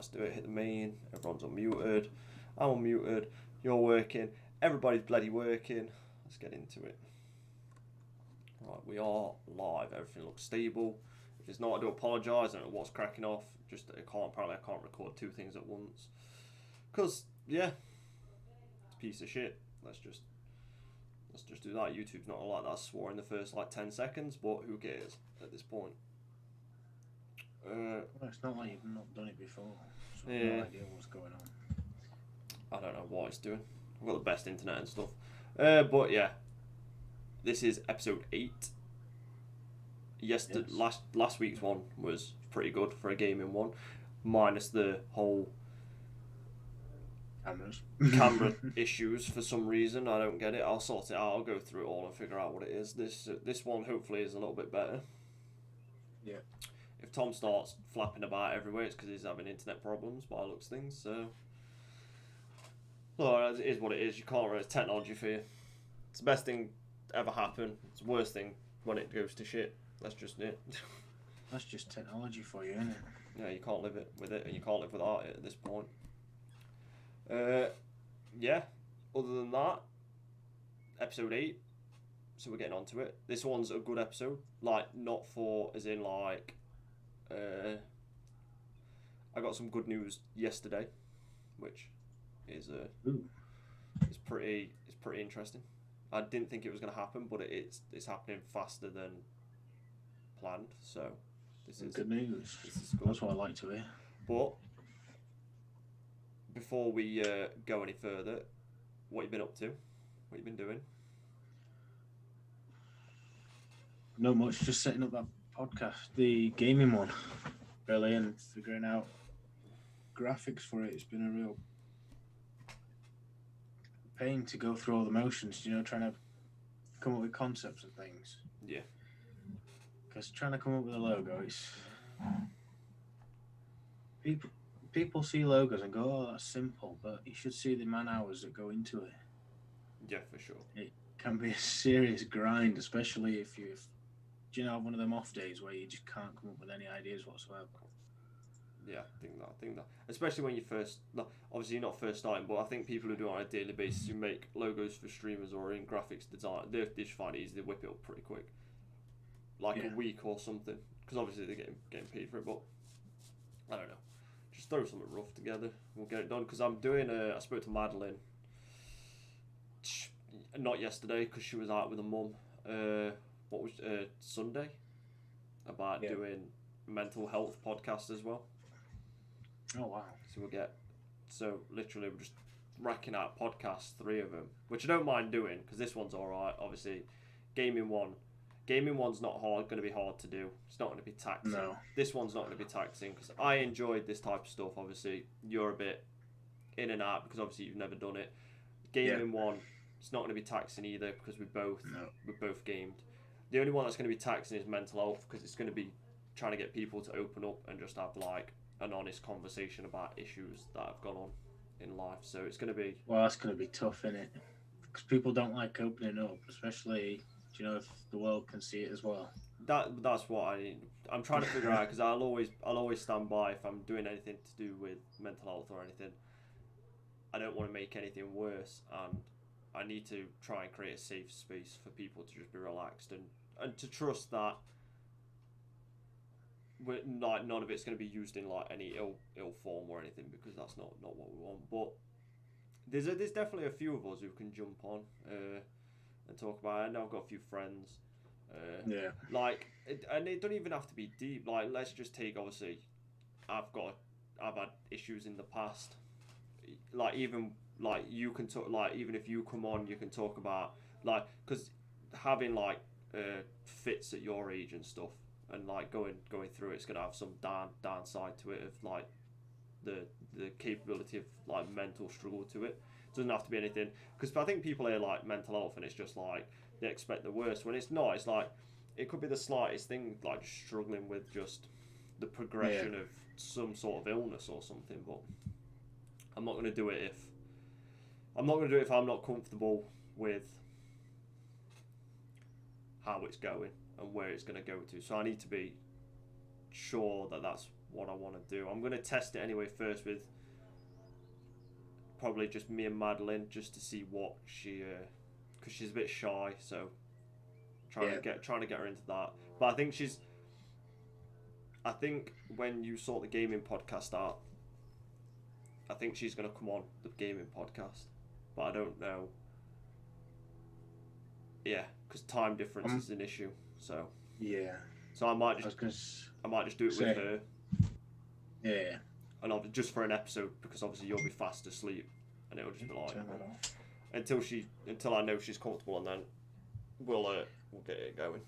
Let's do it. Hit the main. Everyone's unmuted. I'm unmuted. You're working. Everybody's bloody working. Let's get into it. Right, we are live. Everything looks stable. If it's not, I do apologise. I don't know what's cracking off. Just apparently I can't record two things at once. Cause yeah, it's a piece of shit. Let's just do that. YouTube's not like that. I swore in the first 10 seconds, but who cares at this point? Well, it's not like you've not done it before, so I've no idea what's going on. I don't know what it's doing. I've got the best internet and stuff. But yeah, this is episode 8. Last week's one was pretty good for a gaming one, minus the whole camera issues for some reason. I don't get it. I'll sort it out. I'll go through it all and figure out what it is. This one hopefully is a little bit better. Yeah. If Tom starts flapping about everywhere, it's because he's having internet problems by the looks of things. So, well, it is what it is. You can't really. It's technology for you. It's the best thing ever happen. It's the worst thing when it goes to shit. That's just it. That's just technology for you, isn't it? Yeah, you can't live with it, and you can't live without it at this point. Yeah. Other than that, episode 8. So we're getting onto it. This one's a good episode. Not for as in I got some good news yesterday, which is pretty interesting. I didn't think it was going to happen, but it's happening faster than planned. So this is good news. This is good. That's what I like to hear. But before we go any further, what you been up to? What you been doing? Not much. Just setting up that podcast, the gaming one, really, and figuring out graphics for it. It's been a real pain to go through all the motions, trying to come up with concepts and things. Yeah. Because trying to come up with a logo, it's people see logos and go, "Oh, that's simple," but you should see the man hours that go into it. Yeah, for sure. It can be a serious grind, especially if you have one of them off days where you just can't come up with any ideas whatsoever. Yeah, I think that. Especially when you first, obviously you're not first starting, but I think people who do it on a daily basis, who make logos for streamers or in graphics design, they just find it easy. They whip it up pretty quick, a week or something. Because obviously they're getting paid for it, but I don't know. Just throw something rough together. We'll get it done. Because I'm doing. I spoke to Madeline. Not yesterday, because she was out with her mum. What was Sunday? About doing mental health podcast as well. Oh wow! So literally we're just racking out podcasts, 3 of them, which I don't mind doing because this one's all right. Obviously, gaming one's not going to be hard to do. It's not going to be taxing. No. This one's not going to be taxing because I enjoyed this type of stuff. Obviously, you're a bit in and out because obviously you've never done it. Gaming one, it's not going to be taxing either because we're both gamed. The only one that's going to be taxing is mental health because it's going to be trying to get people to open up and just have an honest conversation about issues that have gone on in life. So it's going to be... Well, that's going to be tough, isn't it? Because people don't like opening up, especially, if the world can see it as well. That's what I'm trying to figure out because I'll always stand by if I'm doing anything to do with mental health or anything. I don't want to make anything worse, and I need to try and create a safe space for people to just be relaxed and to trust that none of it's going to be used in any ill form or anything because that's not what we want. But there's definitely a few of us who can jump on and talk about it. I know I've got a few friends. And it don't even have to be deep. Let's just take, obviously, I've had issues in the past. You can talk, even if you come on, you can talk about because having fits at your age and stuff, and going through it's gonna have some downside to it of the capability of mental struggle to it. It doesn't have to be anything because I think people hear mental health and it's just they expect the worst when it's not. It's it could be the slightest thing, just struggling with just the progression of some sort of illness or something. But I'm not going to do it if I'm not comfortable with how it's going and where it's going to go to. So I need to be sure that that's what I want to do. I'm gonna test it anyway first with probably just me and Madeline, just to see what she, because she's a bit shy, so trying to get her into that. But I think when you sort the gaming podcast out, I think she's gonna come on the gaming podcast, but I don't know. Yeah, because time difference is an issue. So so I might just do it with her. Yeah. And just for an episode, because obviously you'll be fast asleep, and it'll just be like until I know she's comfortable, and then we'll get it going.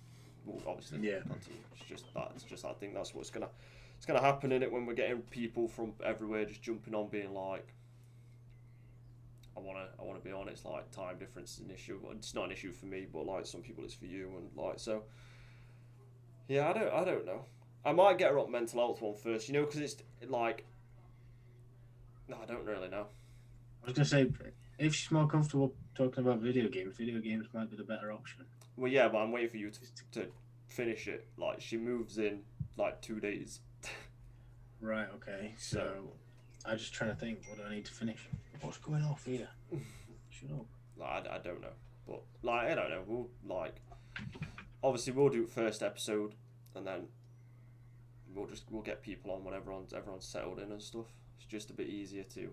We'll obviously continue. It's just I think that's what's gonna happen in it when we're getting people from everywhere just jumping on, being like, I wanna be on. It's like time difference is an issue. It's not an issue for me, but like some people it's for you, and like so. Yeah, I don't know. I might get her up mental health one first, because it's like. No, I don't really know. I was gonna say, if she's more comfortable talking about video games might be the better option. Well, yeah, but I'm waiting for you to finish it. Like, she moves in like 2 days. Right. Okay. So, I'm just trying to think. What do I need to finish? What's going off here? Shut up. Like, I don't know, but like I don't know. We'll obviously we'll do first episode, and then we'll get people on when everyone's settled in and stuff. It's just a bit easier to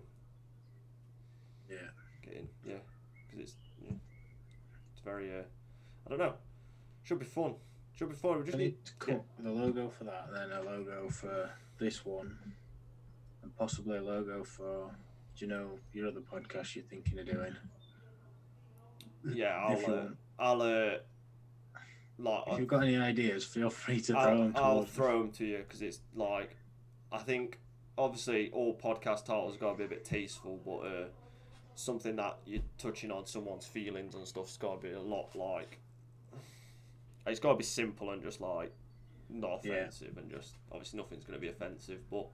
get in, because it's very I don't know. Should be fun. We just need to cut the logo for that, and then a logo for this one, and possibly a logo for your other podcast you're thinking of doing. Yeah, if you've got any ideas, feel free to throw them. I'll throw them to you, because it's like, I think obviously all podcast titles got to be a bit tasteful, but something that you're touching on someone's feelings and stuff's got to be a lot like. It's got to be simple and just like not offensive, and just obviously nothing's going to be offensive, but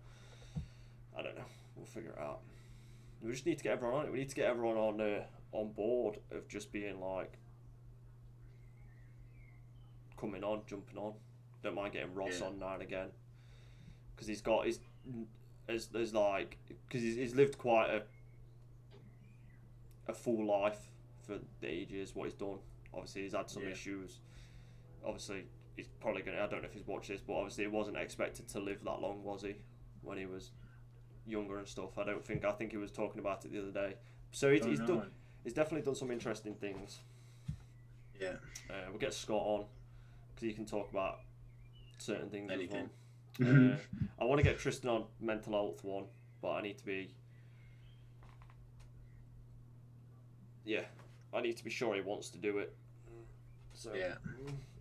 I don't know. We'll figure it out. We just need to get everyone on it. We need to get everyone on board of just being like coming on, jumping on. Don't mind getting Ross on now and again, because he's got there's like, because he's lived quite a full life for the ages what he's done. Obviously he's had some issues. Obviously he's probably gonna, I don't know if he's watched this, but obviously he wasn't expected to live that long, was he, when he was younger and stuff? I think he was talking about it the other day. So he's definitely done some interesting things. We'll get Scott on, because he can talk about certain things as well. I want to get Tristan on mental health one, but I need to be sure he wants to do it. So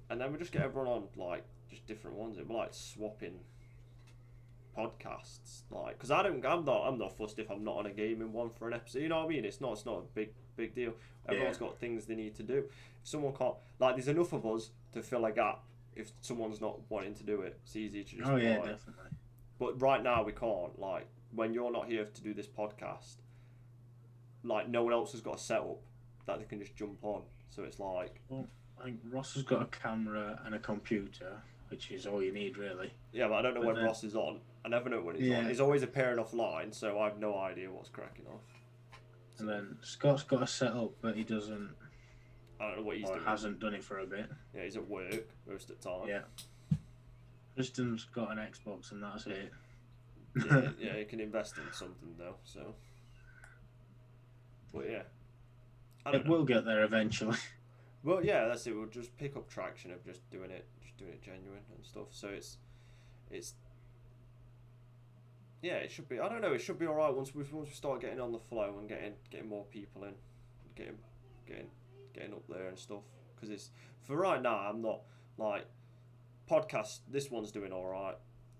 and then we just get everyone on like just different ones. It'll be like swapping podcasts, like, because I'm not fussed if I'm not on a gaming one for an episode. You know what I mean? It's not a big deal. Everyone's got things they need to do. If someone can't, like, there's enough of us to fill a gap. If someone's not wanting to do it, it's easy to just definitely. But right now we can't. Like, when you're not here to do this podcast, like, no one else has got a setup that they can just jump on. So it's like, well, I think Ross has got a camera and a computer, which is all you need, really. Yeah, but I don't know when Ross is on. I never know when he's on. He's always appearing offline, so I have no idea what's cracking off. And then Scott's got a setup, but he doesn't. I don't know what he's doing. Hasn't done it for a bit. Yeah, he's at work most of the time. Yeah. Tristan's got an Xbox, and that's it. yeah, he can invest in something though. So, but yeah, we'll get there eventually. Well, yeah, that's it. We'll just pick up traction of just doing it genuine and stuff. So it's yeah, it should be. I don't know. It should be all right once we start getting on the flow and getting more people in, getting up there and stuff. Because it's, for right now, I'm not like podcast. This one's doing all right.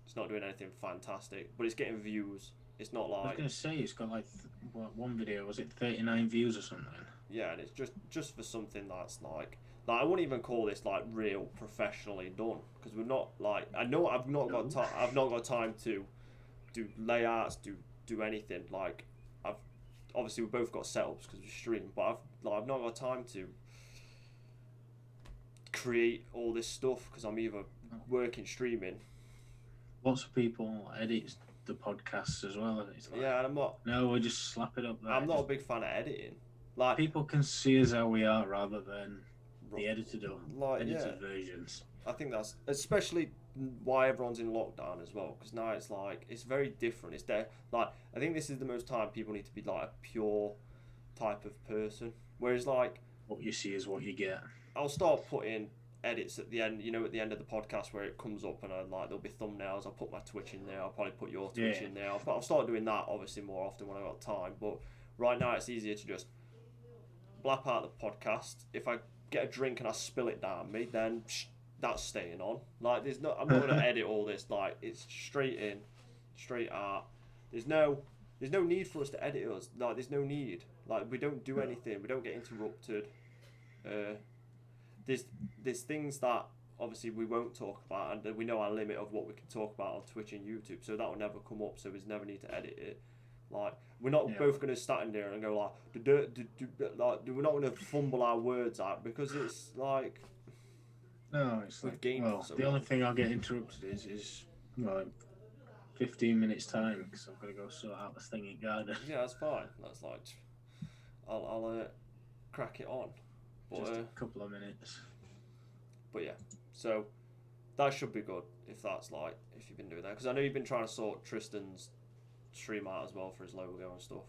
It's not doing anything fantastic, but it's getting views. It's not like, I was gonna say it's got like one video, was it 39 views or something? Yeah, and it's just for something that's like I wouldn't even call this like real professionally done, because we're not like, I know I've not got time to do layouts, do anything. Like, I've obviously we've both got setups because we stream, but I've not got time to create all this stuff because I'm either working, streaming, lots of people edit the podcasts as well, and it's like, Yeah, and I'm not. no, we'll just slap it up there. I'm not a big fan of editing. Like People can see us how we are rather than the edited versions. I think that's especially why everyone's in lockdown as well. Because now it's like it's very different. It's there. Like I think this is the most time people need to be like a pure type of person. Whereas like What you see is what you get. I'll start putting edits at the end. At the end of the podcast where it comes up and there'll be thumbnails. I'll put my Twitch in there. I'll probably put your Twitch in there. I'll start doing that obviously more often when I got time. But right now it's easier to just blap out the podcast. If I get a drink and I spill it down me, then that's staying on. Like I'm not gonna edit all this. Like it's straight in, straight out. There's no need for us to edit us. Like there's no need. Like we don't do anything. We don't get interrupted. There's things that obviously we won't talk about, and we know our limit of what we can talk about on Twitch and YouTube. So that will never come up. So we never need to edit it. Like we're not both going to stand in there and go like we're not going to fumble our words out because it's like no, it's like the only thing I'll get interrupted is 15 minutes time because I've got to go sort out the thing in garden. Yeah, that's fine. That's like I'll crack it on. But, just a couple of minutes. But yeah, so that should be good if you've been doing that because I know you've been trying to sort Tristan's stream out as well for his logo and stuff,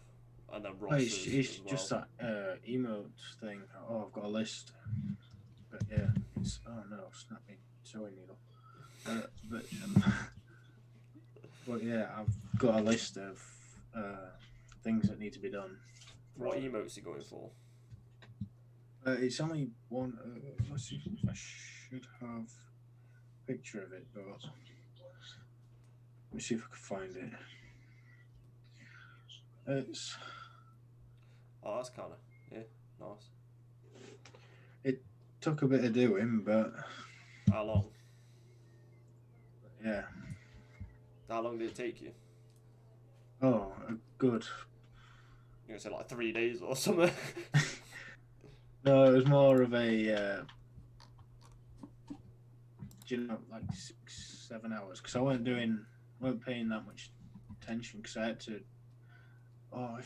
and then Ross's it's just that emote thing. I've got a list, but yeah, it's snappy sewing needle. But yeah, I've got a list of things that need to be done. What emotes are you going for? It's only one. Let's see if I should have a picture of it, but let me see if I can find it. It's. Oh, that's kind of nice. It took a bit of doing, but. How long? Yeah. How long did it take you? Oh, good. You're gonna say like 3 days or something. No, it was more of a. Like 6-7 hours because I weren't paying that much attention because I had to. I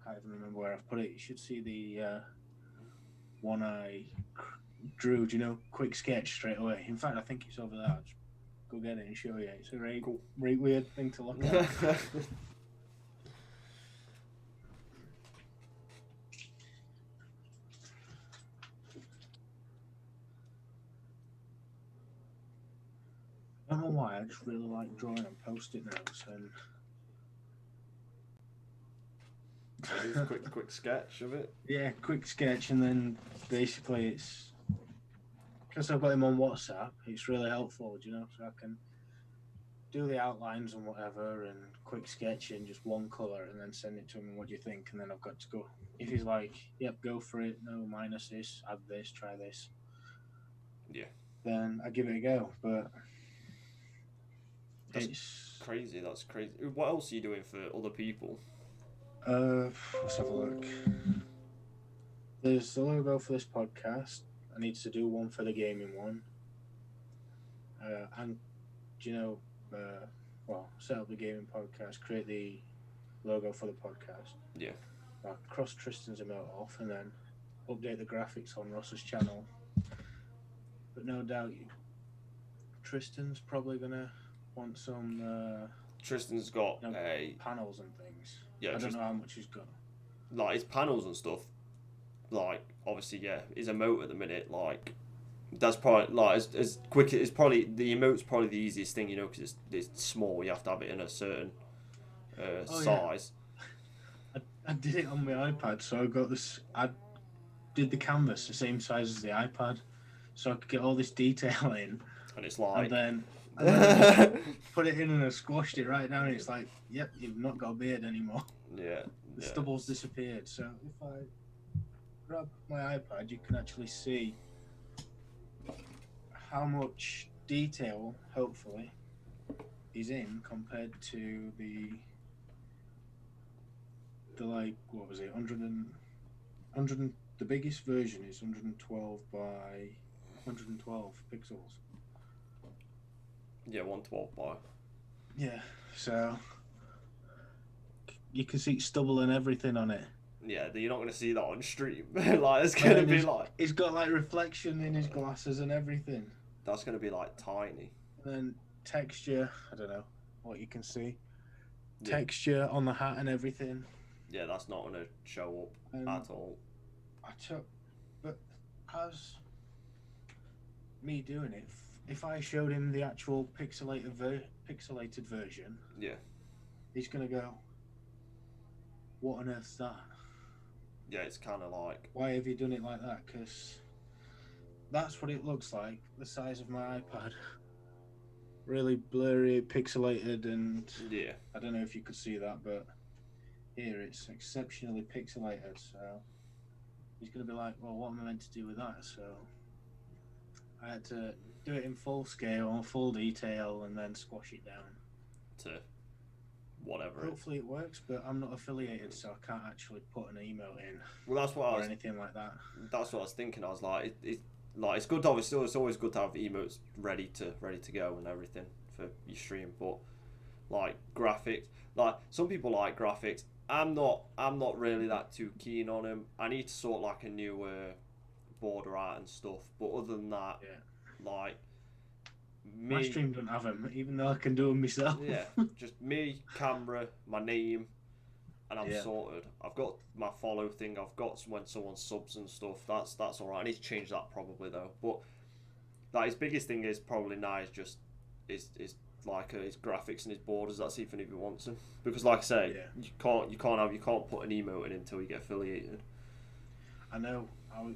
can't even remember where I've put it. You should see the one I drew. Quick sketch straight away. In fact, I think it's over there. I'll just go get it and show you. It's a very cool, very weird thing to look at. I don't know why. I just really like drawing on post-it notes and. quick sketch of it. Yeah, quick sketch, and then basically it's because I've got him on WhatsApp. It's really helpful, so I can do the outlines and whatever, and quick sketch in just one color, and then send it to him. What do you think? And then I've got to go. If he's like, "Yep, go for it. No, minus this. Add this. Try this." Yeah. Then I give it a go, but it's crazy. That's crazy. What else are you doing for other people? Let's have a look. There's the logo for this podcast. I need to do one for the gaming one. And set up the gaming podcast, create the logo for the podcast. Yeah. Cross Tristan's emote off, and then update the graphics on Ross's channel. But no doubt, Tristan's probably gonna want some. Tristan's got panels and things. Yeah, I don't know how much he's got. Like his panels and stuff. Like obviously, yeah, his emote at the minute. Like that's probably like as quick. It's probably the emote's probably the easiest thing, because it's small. You have to have it in a certain size. Yeah. I did it on my iPad, so I got this. I did the canvas the same size as the iPad, so I could get all this detail in. And it's like. And then put it in and I squashed it right down and it's like, yep, you've not got a beard anymore. Yeah. The stubble's disappeared. So if I grab my iPad, you can actually see how much detail, hopefully, is in compared to the what was it, 100 the biggest version is 112 by 112 pixels. Yeah, 112 by. Yeah, so you can see stubble and everything on it. Yeah, you're not going to see that on stream. Like, it's And going to then be like... he's got like reflection in his glasses and everything. That's going to be like tiny. And then texture, I don't know what you can see. Yeah. Texture on the hat and everything. Yeah, that's not going to show up at all. But as me doing it, if I showed him the actual pixelated version, yeah, he's gonna go, "What on earth's that?" Yeah, it's kind of like... Why have you done it like that? Because that's what it looks like, the size of my iPad. Really blurry, pixelated, and yeah, I don't know if you could see that, but here it's exceptionally pixelated, so he's going to be like, well, what am I meant to do with that? So I had to do it in full scale, full detail, and then squash it down. To whatever. Hopefully it works, but I'm not affiliated, so I can't actually put an email in. Well, that's what or anything like that. That's what I was thinking. I was like, it's good. Obviously, it's always good to have emotes ready to go and everything for your stream. But like graphics, like some people like graphics. I'm not really that too keen on them. I need to sort like a new border art and stuff. But other than that, like my stream don't have them, even though I can do them myself. Yeah, just me, camera, my name, and I'm sorted. I've got my follow thing. I've got when someone subs and stuff. That's all right. I need to change that probably though. But like his biggest thing is probably now is just is like his graphics and his borders. That's even if he wants them. Because like I say, you can't put an emote in until you get affiliated. I know.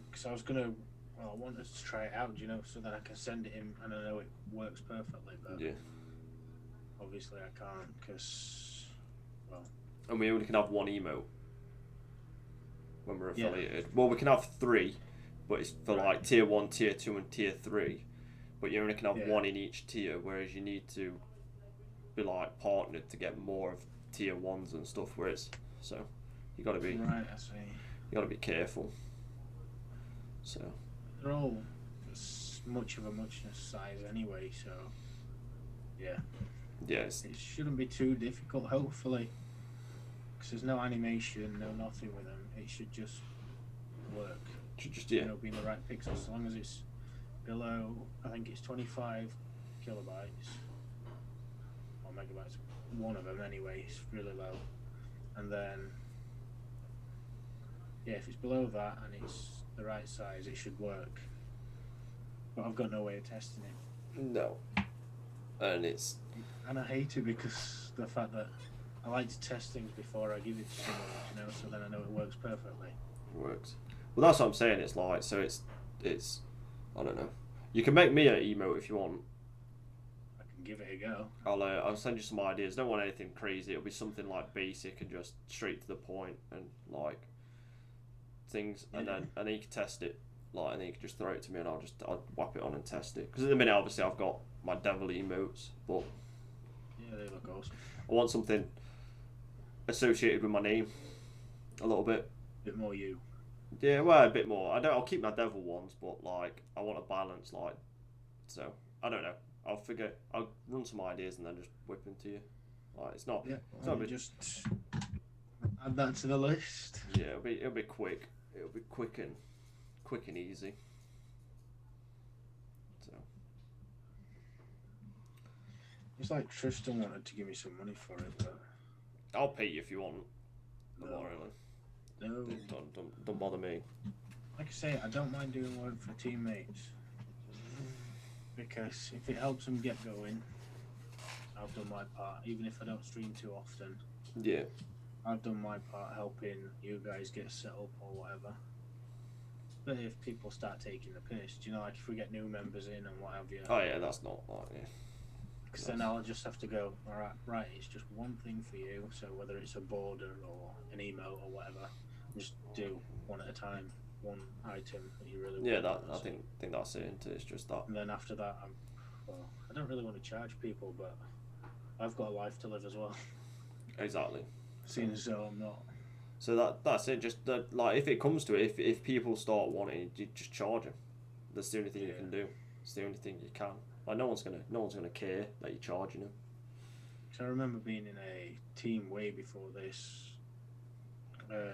Because I was gonna. Well, I wanted to try it out, so that I can send it in, and I know it works perfectly. But obviously I can't because, well. And we only can have one emote when we're affiliated. Well, we can have 3, but it's for like tier 1, tier 2, and tier 3. But you only can have 1 in each tier, whereas you need to be like partnered to get more of tier 1s and stuff. So you got to be right. I see. You got to be careful. So. They're all much of a muchness size anyway, so yeah. Yes. It shouldn't be too difficult, hopefully, because there's no animation, no nothing with them. It should just work. Should just be in the right pixels, as long as it's below. I think it's 25 kilobytes or megabytes. One of them anyway. It's really low, and then if it's below that and it's the right size, it should work. But I've got no way of testing it. No. And I hate it because the fact that I like to test things before I give it to someone, so then I know it works perfectly. It works. Well, that's what I'm saying. It's like, so it's I don't know. You can make me an emote if you want. I can give it a go. I'll send you some ideas. Don't want anything crazy. It'll be something like basic and just straight to the point and like things, and then you can test it, like, and then you can just throw it to me and I'll whap it on and test it. Because at the minute, obviously, I've got my devil emotes, but they look awesome. I want something associated with my name a little bit. A bit more you. Yeah, well, a bit more. I'll keep my devil ones, but like I want a balance, like, so I don't know. I'll run some ideas and then just whip them to you. Like it's not. Yeah. It's not just add that to the list. Yeah, it'll be quick. It'll be quick and easy. So. It's like Tristan wanted to give me some money for it, but I'll pay you if you want. No. No. Don't bother me. Like I say, I don't mind doing work for teammates because if it helps them get going, I've done my part. Even if I don't stream too often. Yeah. I've done my part helping you guys get set up or whatever. But if people start taking the piss, like if we get new members in and what have you. Oh yeah, that's not like Because then I'll just have to go, alright, right, it's just one thing for you, so whether it's a border or an email or whatever, just do one at a time, one item that you really want. I think that's it, isn't it? It's just that. And then after that, I don't really want to charge people, but I've got a life to live as well. Exactly. Seeing as though I'm not. So that's it. Just like if it comes to it, if people start wanting, you just charge them. That's the only thing you can do. It's the only thing you can. Like no one's gonna care that you're charging them. So I remember being in a team way before this.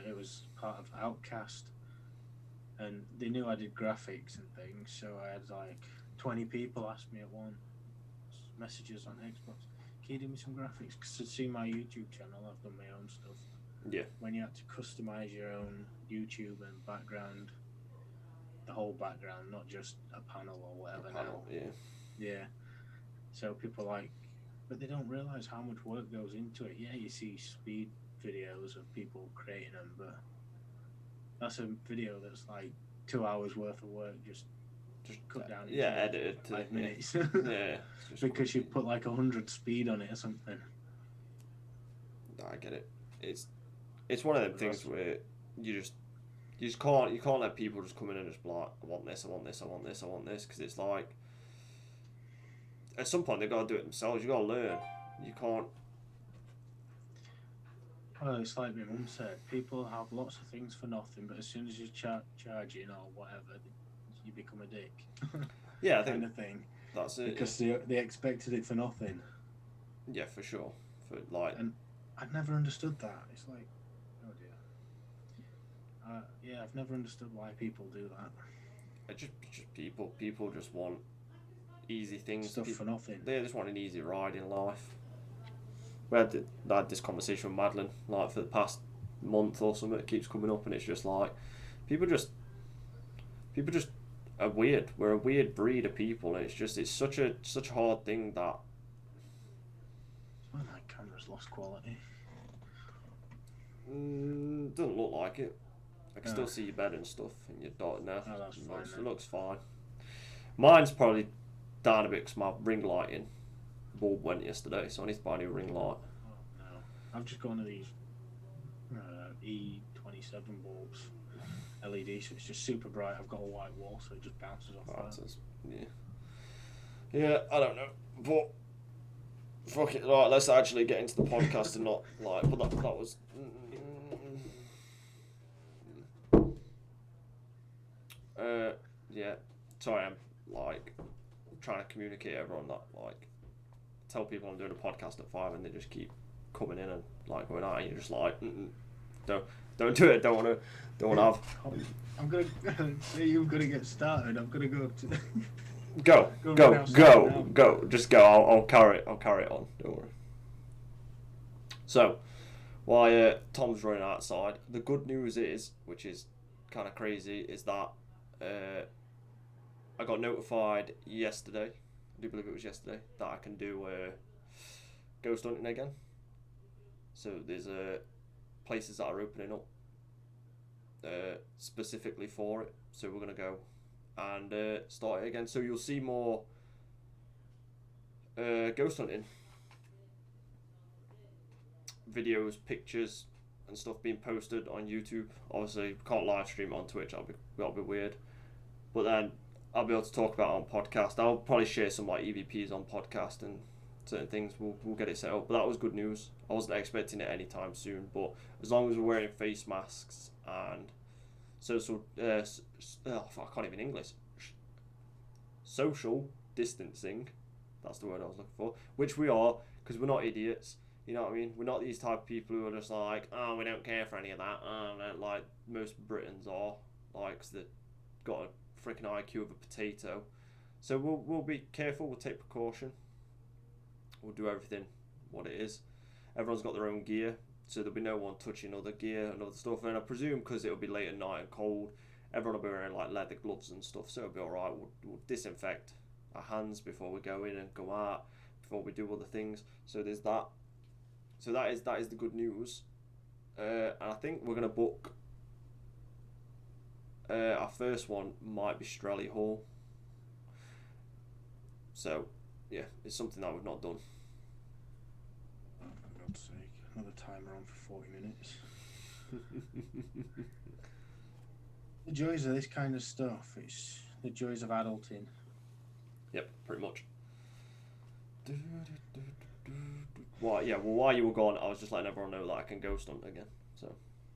It was part of Outcast, and they knew I did graphics and things, so I had like 20 people ask me at once, messages on Xbox, can you do me some graphics? Because to see my YouTube channel, I've done my own stuff. Yeah. When you had to customize your own YouTube and background, the whole background, not just a panel or whatever. Yeah. So people like, but they don't realize how much work goes into it. Yeah, you see speed videos of people creating them, but that's a video that's like 2 hours worth of work just cut down. Yeah, edited to 5 minutes. Yeah. Because you put like 100 speed on it or something. I get it. It's one of them things where you just can't let people just come in and just be like, I want this, I want this, I want this, I want this, because it's like at some point they've got to do it themselves. You got to learn. You can't. Well, it's like my mum said, people have lots of things for nothing, but as soon as you charging or whatever, you become a dick. Yeah, I think kind of thing. That's it. Because they expected it for nothing. Yeah, for sure. For like, and I've never understood that. It's like, oh dear. Yeah, I've never understood why people do that. Just people just want easy things. Stuff for nothing. They just want an easy ride in life. I had this conversation with Madeline like for the past month or something. It keeps coming up, and it's just like people just are weird. We're a weird breed of people, and it's such a hard thing that. Well, my camera's lost quality. Doesn't look like it. I can still see your bed and stuff, and your dot now. Oh, that's fine. It looks fine. Mine's probably down a bit because my ring lighting bulb went yesterday, so I need to buy a new ring light. Oh, no. I've just got one of these E27 bulbs, LED, so it's just super bright. I've got a white wall, so it just bounces off that. Yeah, I don't know, but fuck it. Right, let's actually get into the podcast and not like. But that was. Yeah. Sorry, I'm like trying to communicate everyone that like. Tell people I'm doing a podcast at 5 and they just keep coming in and like going out and you're just like don't do it, don't want to have. I'm gonna say you've got to get started. I'm gonna go to go just go. I'll carry it on, don't worry. So while Tom's running outside, the good news is, which is kind of crazy, is that I got notified yesterday, I do believe it was yesterday, that I can do ghost hunting again. So there's places that are opening up specifically for it. So we're going to go and start it again. So you'll see more ghost hunting videos, pictures and stuff being posted on YouTube. Obviously we can't live stream it on Twitch, that'll be weird. But then I'll be able to talk about it on podcast. I'll probably share some like EVPs on podcast and certain things. We'll get it set up. But that was good news. I wasn't expecting it anytime soon. But as long as we're wearing face masks and I can't even English. Social distancing. That's the word I was looking for. Which we are, because we're not idiots. You know what I mean? We're not these type of people who are just like, oh, we don't care for any of that. Like most Britons are, like, cause they've got a freaking IQ of a potato. So we'll be careful. We'll take precaution. We'll do everything what it is. Everyone's got their own gear, so there'll be no one touching other gear and other stuff. And I presume because it'll be late at night and cold, everyone will be wearing like leather gloves and stuff, so it'll be alright. We'll disinfect our hands before we go in and go out, before we do other things. So there's that. So that is the good news. And I think we're gonna book. Our first one might be Strelly Hall. So, yeah, it's something that we've not done. Oh, for God's sake, another timer on for 40 minutes. The joys of this kind of stuff, it's the joys of adulting. Yep, pretty much. Well, while you were gone, I was just letting everyone know that I can ghost hunt again. So,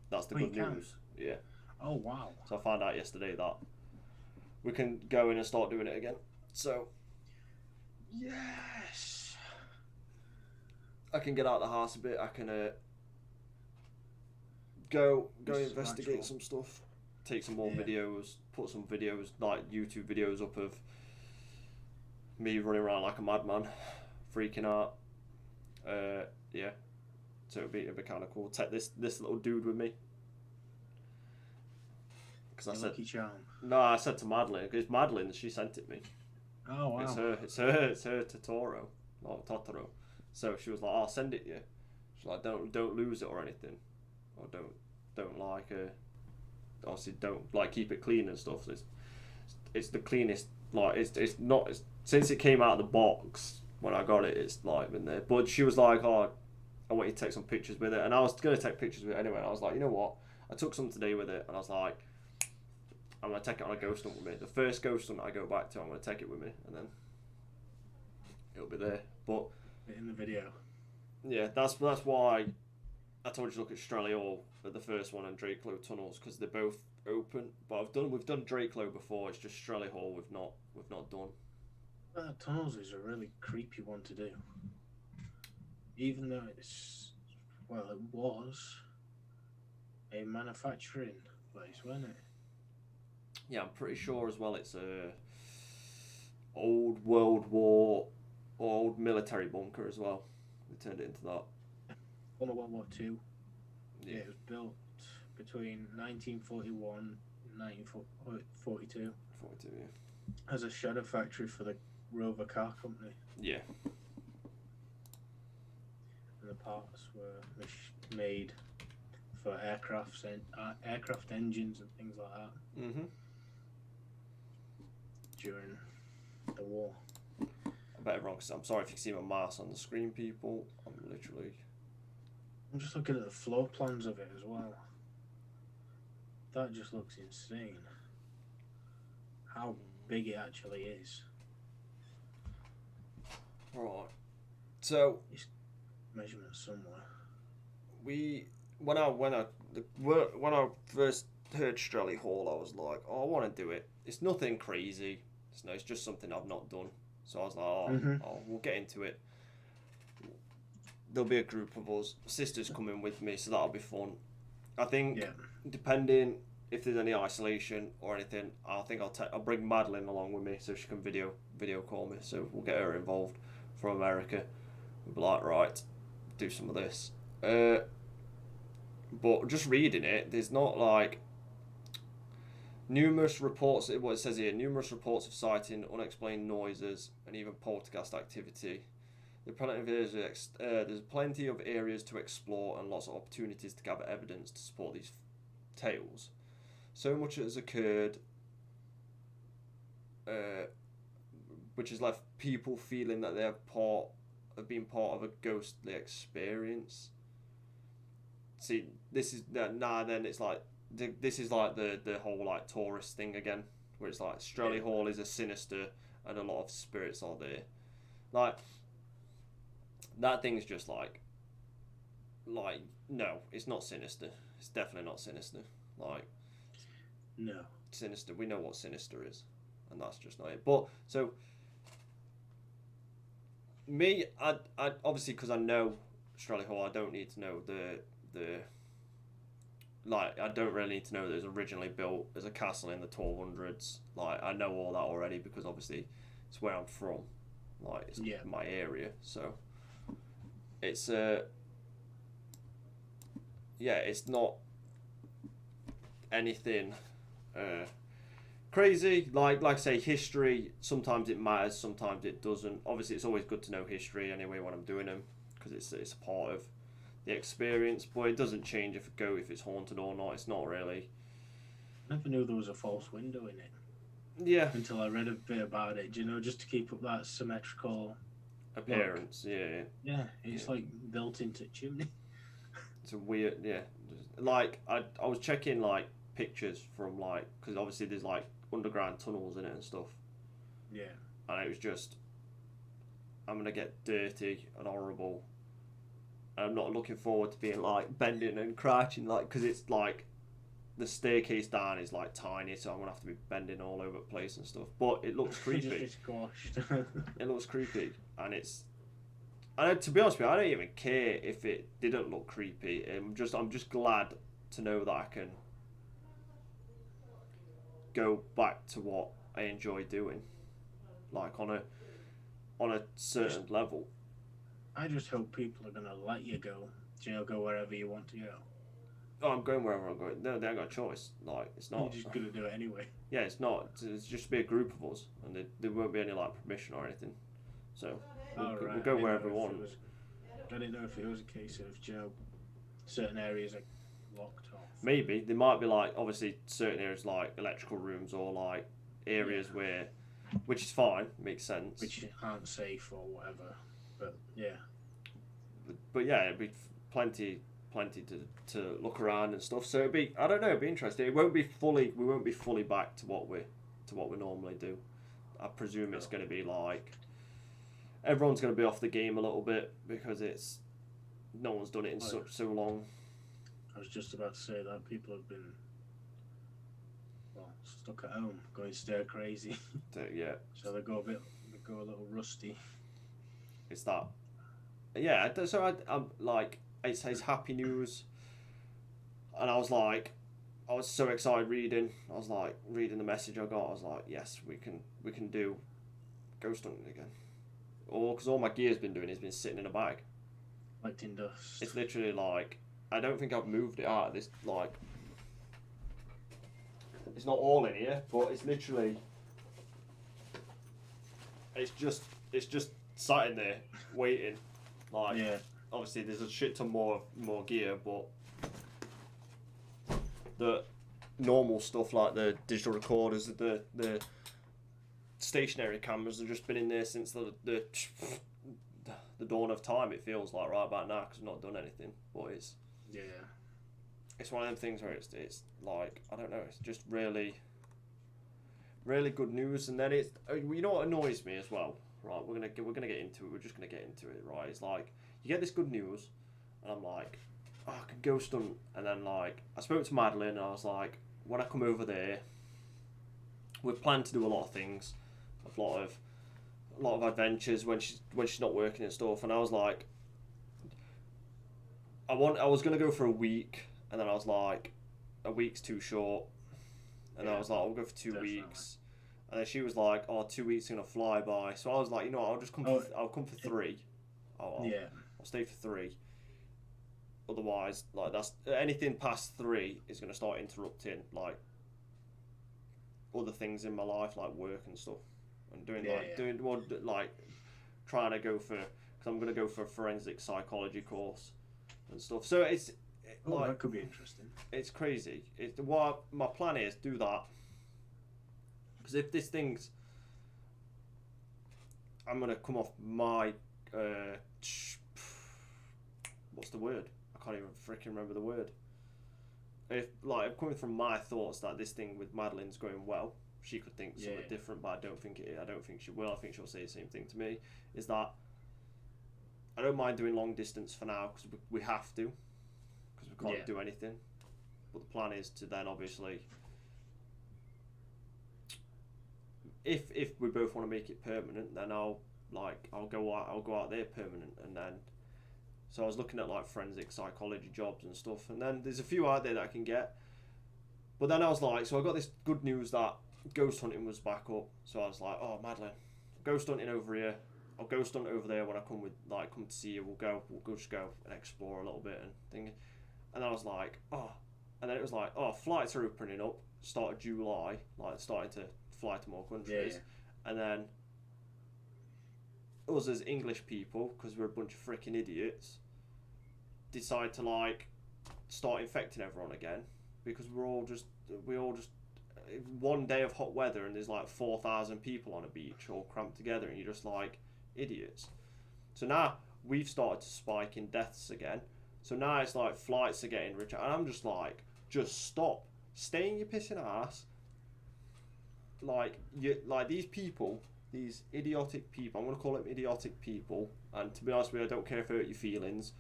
that's the good news. Yeah. Oh, wow. So I found out yesterday that we can go in and start doing it again. So Yes. I can get out of the house a bit. I can go This is investigate actual. some stuff, take some more Yeah. videos, put some videos like YouTube videos up of me running around like a madman, freaking out. Yeah, so it'd be kind of cool. Take this little dude with me because I Your said lucky charm. no. I said to Madeline because Madeline she sent it me. Oh It's wow. her. It's her Totoro, not Totoro. So she was like, "I'll send it you." She's like, "Don't lose it or anything, or don't like obviously don't like keep it clean and stuff." So it's the cleanest. Like it's not since it came out of the box when I got it. It's like been there. But she was like, "Oh, I want you to take some pictures with it," and I was gonna take pictures with it anyway. And I was like, you know what? I took some today with it, and I was like, I'm gonna take it on a ghost hunt with me. The first ghost hunt I go back to, I'm gonna take it with me, and then it'll be there. But In the video. yeah, that's why I told you to look at Strelly Hall at the first one and Drakelow Tunnels because they're both open. But we've done Drakelow before. It's just Strelly Hall we've not done. Tunnels is a really creepy one to do. Even though it was a manufacturing place, wasn't it? Yeah, I'm pretty sure as well. It's a old World War, old military bunker as well. They turned it into that. One of World War Two. Yeah, Yeah, it was built between 1941 and 1942 42. as a shadow factory for the Rover Car Company, Yeah, and the parts were made for aircraft engines and things like that yeah. during the war. I bet everyone. I'm sorry if you can see my mouse on the screen, people. I'm literally. I'm just looking at the floor plans of it as well. That just looks insane. How big it actually is. Right. So Measurements somewhere. when I first heard Strelly Hall, I was like, oh, I want to do it. It's nothing crazy. It's just something I've not done. So I was like, we'll get into it. There'll be a group of us. Sisters coming with me, so that'll be fun. I think, depending if there's any isolation or anything, I think I'll bring Madeline along with me so she can video call me. So we'll get her involved from America. We'll be like, right, do some of this. But just reading it, there's not like numerous reports. What it says here: numerous reports of sighting, unexplained noises, and even poltergeist activity. There's plenty of areas to explore and lots of opportunities to gather evidence to support these tales. So much has occurred, which has left people feeling that they have been part of a ghostly experience. See, this is then it's like this is like the whole like tourist thing again, where it's like Strelly Hall is a sinister and a lot of spirits are there. Like that thing's just like no, it's not sinister. It's definitely not sinister. Like No. sinister, we know what sinister is, and that's just not it. But so me, I obviously because I know Strelly Hall, I don't need to know the like I don't really need to know that it was originally built as a castle in the 1200s. Like I know all that already because obviously it's where I'm from. Like it's my area, so it's it's not anything crazy. Like I say, history sometimes it matters, sometimes it doesn't. Obviously, it's always good to know history anyway when I'm doing them because it's a part of the experience. But it doesn't change if it's haunted or not. It's not really. I never knew there was a false window in it. Yeah. Until I read a bit about it, just to keep up that symmetrical appearance. Look. Yeah, it's like built into chimney. It's a weird, Like I was checking like pictures from like because obviously there's like underground tunnels in it and stuff. Yeah. And it was just, I'm gonna get dirty and horrible. And I'm not looking forward to being like bending and crouching like because it's like the staircase down is like tiny, so I'm gonna have to be bending all over the place and stuff. But it looks creepy. Just squashed. It looks creepy, and it's. And to be honest with you, I don't even care if it didn't look creepy. I'm just glad to know that I can go back to what I enjoy doing, like on a certain level. I just hope people are gonna let you go. Go wherever you want to go. Oh, I'm going wherever I'm going. No, they ain't got a choice. Like, it's not. You're just gonna do it anyway. Yeah, it's not. It's just be a group of us, and there won't be any like permission or anything. So we'll go wherever we want. I didn't know if it was a case of certain areas are locked off. Maybe there might be like obviously certain areas like electrical rooms or like areas where, which is fine, makes sense. Which aren't safe or whatever, but yeah. But yeah, it'd be plenty to look around and stuff. So I don't know, it'd be interesting. We won't be fully back to what we normally do. I presume it's going to be like everyone's going to be off the game a little bit because no one's done it in so long. I was just about to say that people have been stuck at home, going stir crazy. Yeah. So they go a little rusty. It's that. Yeah. So I'm like, it says happy news, and I was so excited reading. I was like reading the message I got. I was like, yes, we can do ghost hunting again. Because all my gear's been doing is been sitting in a bag. Collecting dust. It's literally like, I don't think I've moved it out of this, like, it's not all in here, but it's literally, it's just sat in there, waiting. Like, yeah. Obviously there's a shit ton more gear, but the normal stuff like the digital recorders, the stationary cameras have just been in there since the dawn of time. It feels like right about now because I've not done anything, but it's one of them things where it's like, I don't know, it's just really good news. And then it's, you know what annoys me as well, right? We're gonna get into it. We're just gonna get into it, right? It's like you get this good news, and I'm like, oh, I can ghost hunt, and then like I spoke to Madeline, and I was like, when I come over there, we've planned to do a lot of things. A lot of adventures when she's not working and stuff, and I was like, I was gonna go for a week, and then I was like, a week's too short, and I was like, I'll go for 2 weeks, and then she was like, oh, 2 weeks is gonna fly by, so I was like, you know what, I'll just come. I'll come for 3. I'll stay for 3. Otherwise, like that's anything past 3 is gonna start interrupting like other things in my life, like work and stuff. And doing one like trying to go for, because I'm going to go for a forensic psychology course and stuff. So it's like, that could be interesting. It's crazy. What my plan is, do that, because if this thing's, I'm going to come off my what's the word? I can't even freaking remember the word. If like I'm coming from my thoughts that this thing with Madeline's going well. She could think something different, but I don't think she will. I think she'll say the same thing to me. Is that I don't mind doing long distance for now because we have to, because we can't do anything. But the plan is to then obviously, if we both want to make it permanent, then I'll go out there permanent, and then. So I was looking at like forensic psychology jobs and stuff, and then there's a few out there that I can get. But then I was like, so I got this good news that ghost hunting was back up. So I was like, oh, Madeline, ghost hunting over here. I'll ghost hunt over there when I come to see you. We'll just go and explore a little bit and thing. And I was like, oh, and then it was like, oh, flights are opening up. Start of July, like starting to fly to more countries, and then us as English people, because we're a bunch of freaking idiots, decide to like start infecting everyone again because we all just one day of hot weather and there's like 4,000 people on a beach all cramped together and you're just like idiots. So now we've started to spike in deaths again. So now it's like flights are getting richer, and I'm just like, just stop, stay in your pissing ass. Like these people. These idiotic people, I'm going to call them idiotic people, and to be honest with you, I don't care if I hurt your feelings,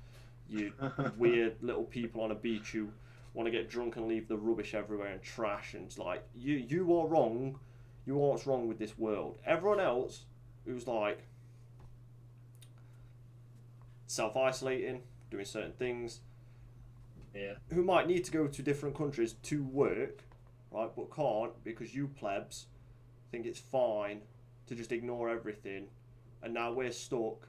you weird little people on a beach who want to get drunk and leave the rubbish everywhere and trash, and it's like you are wrong. You are what's wrong with this world. Everyone else who's like self-isolating, doing certain things, Yeah. who might need to go to different countries to work, right, but can't because you plebs think it's fine to just ignore everything, and now we're stuck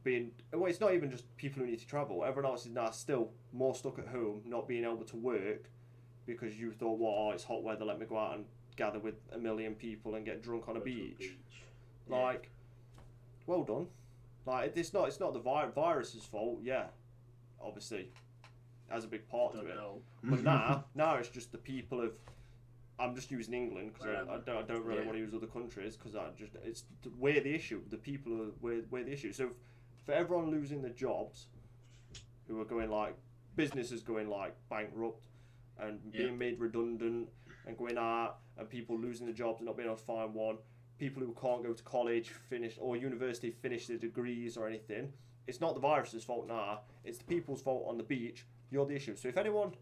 being. Well, it's not even just people who need to travel. Everyone else is now still more stuck at home, not being able to work because you thought, well, oh, it's hot weather, let me go out and gather with a million people and get drunk on a beach. Like, well done. Like, it's not the virus's fault. Yeah, obviously, has a big part to it. But now it's just the people of. I'm just using England because I don't really want to use other countries because we're the issue. The people we're the issue. So for everyone losing their jobs, who are going like businesses going like bankrupt and being made redundant and going out, and people losing their jobs and not being able to find one, people who can't go to college, finish or university, finish their degrees or anything. It's not the virus's fault now. It's the people's fault on the beach. You're the issue. So if anyone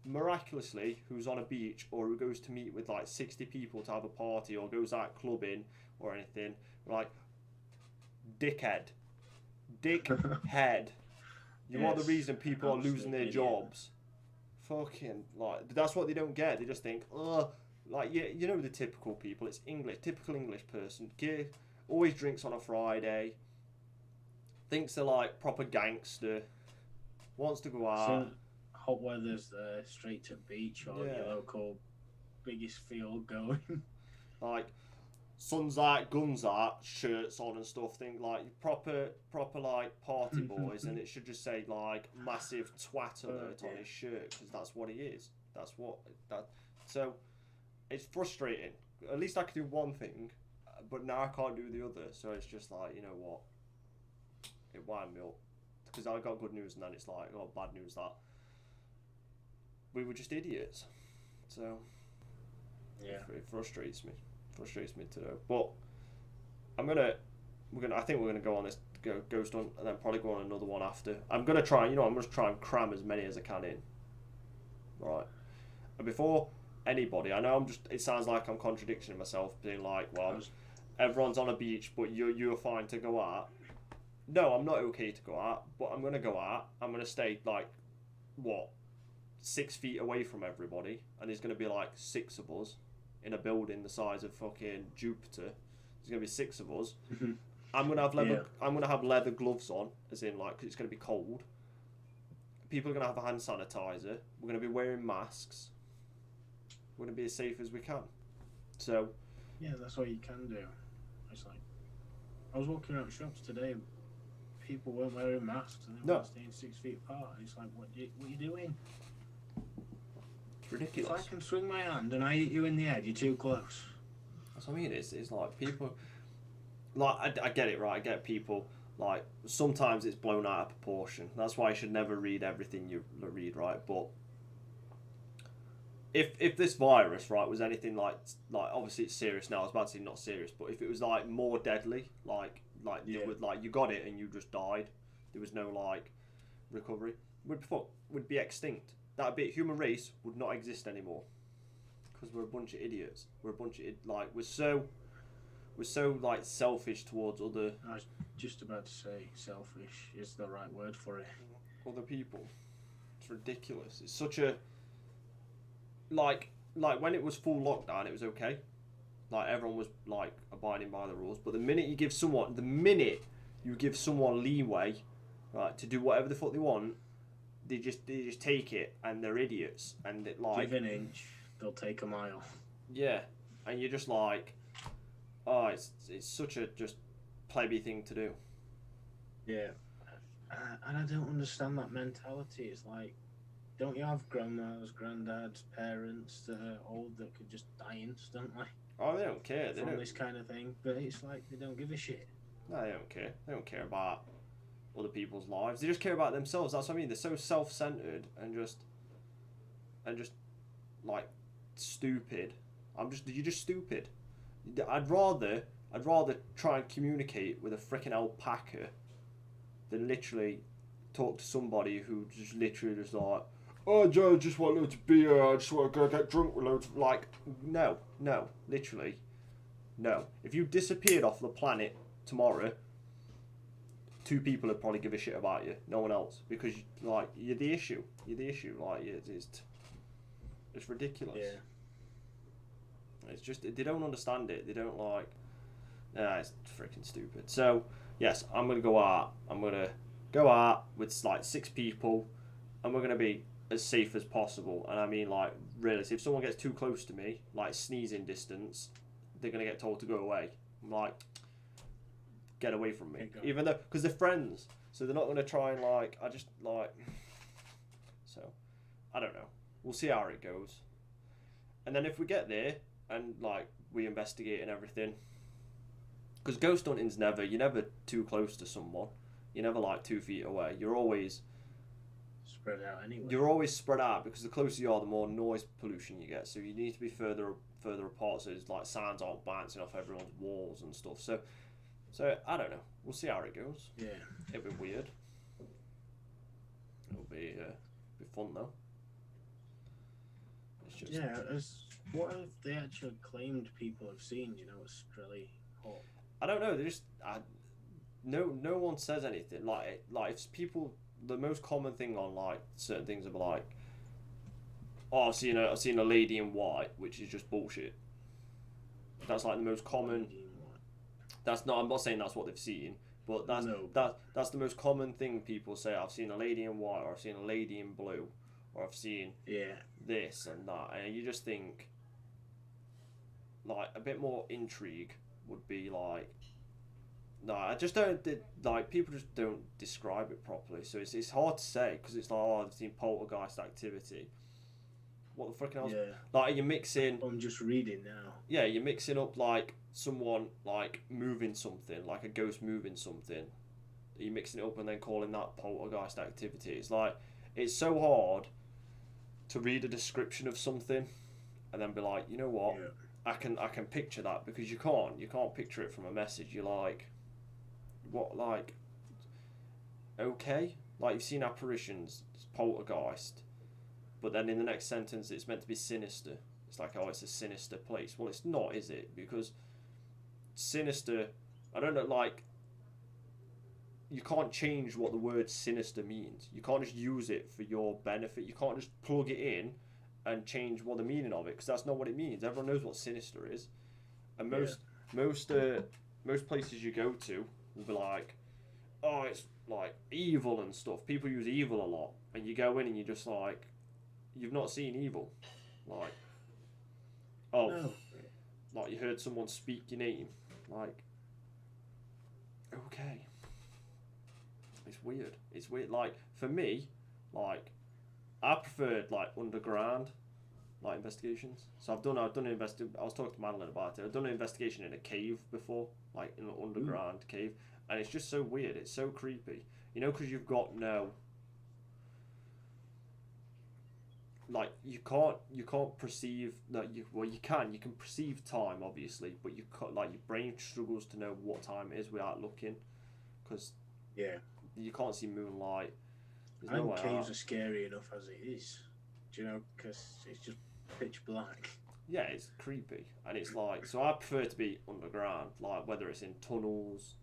miraculously who's on a beach or who goes to meet with like 60 people to have a party or goes out clubbing or anything, like dickhead, you are the reason people are losing their jobs. Fucking like that's what they don't get. They just think, oh, like you know the typical people. It's English, typical English person. Always drinks on a Friday. Thinks they're like proper gangster. Wants to go out. So, hot weather's there, straight to beach or your local biggest field going. Like sun's out, guns out, shirts on and stuff. Think like proper like party boys, and it should just say like massive twat alert on his shirt because that's what he is. So it's frustrating. At least I could do one thing, but now I can't do the other. So it's just like, you know what? It wound me up because I got good news and then it's like, oh, bad news that we were just idiots. So it frustrates me to know. But I think we're gonna go on this Ghost Hunt and then probably go on another one after. I'm gonna try and cram as many as I can in. Right. And before anybody, I know it sounds like I'm contradicting myself, being like, well, everyone's on a beach, but you're fine to go out. No, I'm not okay to go out, but I'm gonna go out. I'm gonna stay like 6 feet away from everybody, and there's gonna be like 6 of us in a building the size of fucking Jupiter. There's gonna be 6 of us. I'm gonna have leather. I'm gonna have leather gloves on, as in like 'cause it's gonna be cold. People are gonna have a hand sanitizer. We're gonna be wearing masks. We're gonna be as safe as we can. So. Yeah, that's what you can do. It's like I was walking around shops today. People weren't wearing masks and they were staying 6 feet apart. It's like, what are you doing? It's ridiculous. If I can swing my hand and I hit you in the head, you're too close. That's what I mean. It's like people. Like I get it, right? I get people. Like sometimes it's blown out of proportion. That's why you should never read everything you read, right? But if this virus, right, was anything like obviously it's serious now. I was about to say not serious, but if it was like more deadly, like you got it and you just died, there was no like recovery, would be extinct. That bit human race would not exist anymore because we're a bunch of idiots. We're so like selfish towards other. I was just about to say selfish is the right word for it. Other people. It's ridiculous. It's such a like when it was full lockdown, it was okay. Like everyone was like abiding by the rules, but the minute you give someone leeway, right, to do whatever the fuck they want, they just take it and they're idiots and it like give an inch, they'll take a mile. Yeah, and you're just like, oh, it's such a just plebby thing to do. Yeah, and I don't understand that mentality. It's like, don't you have grandmas, granddads, parents that are old that could just die instantly? Oh, they don't care. From this kind of thing, but it's like they don't give a shit. No, they don't care. They don't care about other people's lives. They just care about themselves. That's what I mean. They're so self-centered and just like stupid. You're just stupid. I'd rather try and communicate with a freaking alpaca than literally talk to somebody who just literally just like, oh, Joe, I just want loads of beer. I just want to go get drunk with loads of like. No, literally, no. If you disappeared off the planet tomorrow, two people would probably give a shit about you. No one else, because like you're the issue. You're the issue. Like it's ridiculous. Yeah. It's just they don't understand it. They don't like. It's freaking stupid. So yes, I'm gonna go out. I'm gonna go out with like 6 people, and we're gonna be as safe as possible. And I mean, like, really, if someone gets too close to me, like sneezing distance, they're gonna get told to go away. I'm like, get away from me. Even though, because they're friends, so they're not gonna try and like. I just like. So, I don't know. We'll see how it goes. And then if we get there and like we investigate and everything, because ghost hunting's you're never too close to someone. You're never like 2 feet away. You're always spread out anyway. You're always spread out because the closer you are, the more noise pollution you get. So you need to be further apart, so it's like sounds aren't bouncing off everyone's walls and stuff. So I don't know. We'll see how it goes. Yeah, It'll be weird. It'll be fun though. It's just what have they actually claimed people have seen? You know, it's really hot. I don't know. They just no one says anything. Like if people, the most common thing on like certain things are like, oh, I've seen a lady in white, which is just bullshit. That's like the most common. That's not. I'm not saying that's what they've seen, but that's the most common thing people say. I've seen a lady in white, or I've seen a lady in blue, or I've seen this and that, and you just think like a bit more intrigue would be like. No, I just don't. Like people just don't describe it properly, so it's hard to say because it's like, oh, I've seen poltergeist activity. What the fucking else? Yeah. Like, you're mixing. I'm just reading now. Yeah, you're mixing up like someone like moving something, like a ghost moving something. You're mixing it up and then calling that poltergeist activity. It's like it's so hard to read a description of something and then be like, you know what? Yeah. I can picture that because you can't picture it from a message. You're like, what, like, okay, like you've seen apparitions, it's poltergeist, but then in the next sentence it's meant to be sinister. It's like, oh, it's a sinister place. Well, it's not, is it? Because sinister, I don't know, like, you can't change what the word sinister means. You can't just use it for your benefit. You can't just plug it in and change what the meaning of it, because that's not what it means. Everyone knows what sinister is, and most places you go to will be like, oh, it's like evil and stuff. People use evil a lot, and you go in and you're just like, you've not seen evil, like, oh, No. like you heard someone speak your name, like, okay, it's weird. It's weird. Like for me, like, I preferred like underground, like investigations. So I've done I was talking to Madeline about it. I've done an investigation in a cave before, like in an underground cave, and it's just so weird. It's so creepy, you know, because you've got no. Like you can't perceive that you can perceive time obviously, but you can't, like, your brain struggles to know what time it is without looking, because you can't see moonlight. I think caves are scary enough as it is, do you know, because it's just pitch black. Yeah, it's creepy, and it's like, so I prefer to be underground, like whether it's in tunnels,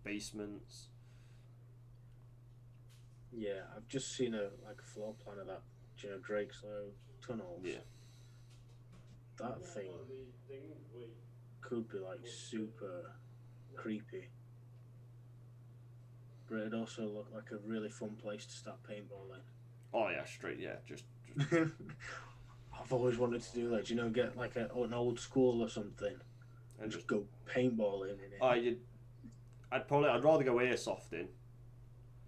basements. Yeah, I've just seen a floor plan of that, do you know, Drake's Low tunnels. Yeah. That thing could be like super creepy. But it'd also look like a really fun place to start paintballing. Oh yeah, straight, yeah, just I've always wanted to do that. Do you know, get like an old school or something, and just go paintballing in it. I'd rather go airsofting.